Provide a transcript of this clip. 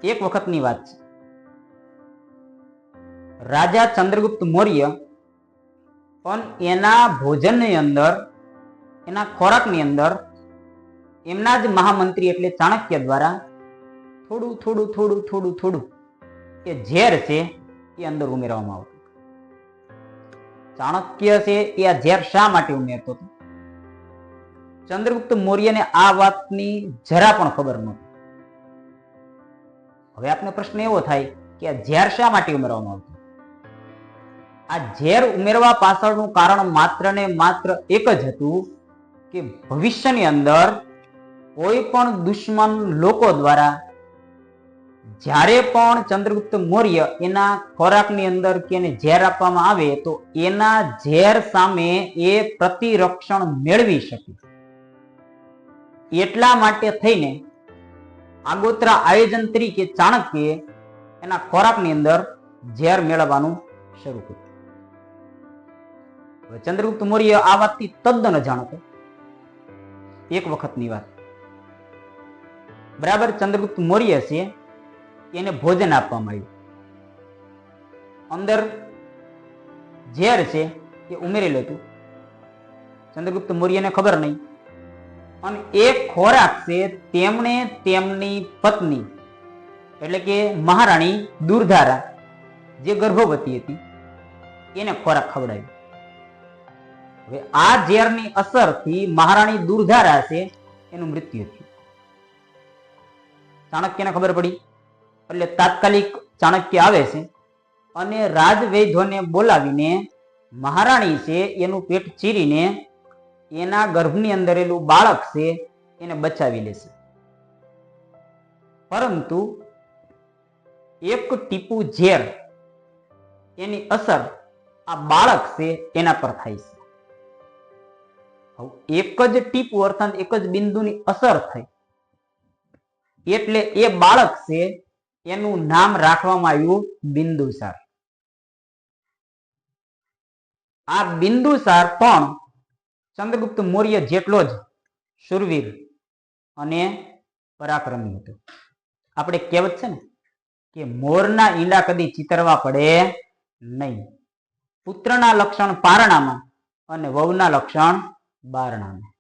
એક વખતની વાત છે. રાજા ચંદ્રગુપ્ત મૌર્ય પણ એના ભોજનની અંદર, એના ખોરાકની અંદર એમના જ મહામંત્રી એટલે ચાણક્ય દ્વારા થોડું થોડું થોડું થોડું થોડું એ ઝેર છે એ અંદર ઉમેરવામાં આવતું. ચાણક્ય છે એ આ ઝેર શા માટે ઉમેરતો હતો? ચંદ્રગુપ્ત મૌર્યને આ વાતની જરા પણ ખબર નહોતી. હવે આપને પ્રશ્ન એવો થાય કે આ ઝેર શા માટે ઉમેરવામાં આવતું? આ ઝેર ઉમેરવા પાછળનું કારણ માત્ર ને માત્ર એક જ હતું કે ભવિષ્યની અંદર કોઈ પણ દુશ્મન લોકો દ્વારા જ્યારે પણ ચંદ્રગુપ્ત મૌર્ય એના ખોરાકની અંદર કે એને ઝેર આપવામાં આવે તો એના ઝેર સામે એ પ્રતિરક્ષણ મેળવી શકે. એટલા માટે થઈને આગોતરા આયોજન તરીકે ચાણક્યએ એના ખોરાકની અંદર ઝેર મેળવવાનું શરૂ કર્યું. હવે ચંદ્રગુપ્ત મૌર્ય આ વાતથી તદ્દન અજાણ હતો. એક વખતની વાત, બરાબર ચંદ્રગુપ્ત મૌર્ય છે એને ભોજન આપવામાં આવ્યું. અંદર ઝેર છે એ ઉમેરેલું હતું. ચંદ્રગુપ્ત મૌર્યને ખબર નહીં. અને એ ખોરાક છે તેમણે તેમની પત્ની એટલે કે મહારાણી દુર્ધારા જે ગર્ભવતી હતી એને ખોરાક ખવડાવ્યો. હવે આ ઝેરની અસરથી મહારાણી દુર્ધારા છે એનું મૃત્યુ થયું. ચાણક્યને ખબર પડી એટલે તાત્કાલિક ચાણક્ય આવે છે અને રાજવૈદ્યોને બોલાવીને મહારાણી છે એનું પેટ ચીરીને એના ગર્ભની અંદર એલું બાળક છે એને બચાવી લેશે. પરંતુ એક ટીપું ઝેર એની અસર આ બાળક છે એના પર થાય છે. એક જ ટીપું અર્થાત એક જ બિંદુની અસર થઈ એટલે એ બાળક છે એનું નામ રાખવામાં આવ્યું બિંદુસાર. આ બિંદુસાર પણ ચંદ્રગુપ્ત મૌર્ય જેટલો જ શૂરવીર અને પરાક્રમી હતો. આપણે કહેવત છે ને કે મોરના ઈંડા કદી ચિતરવા પડે નહીં. પુત્રના લક્ષણ પારણામાં અને વહુના લક્ષણ બારણામાં.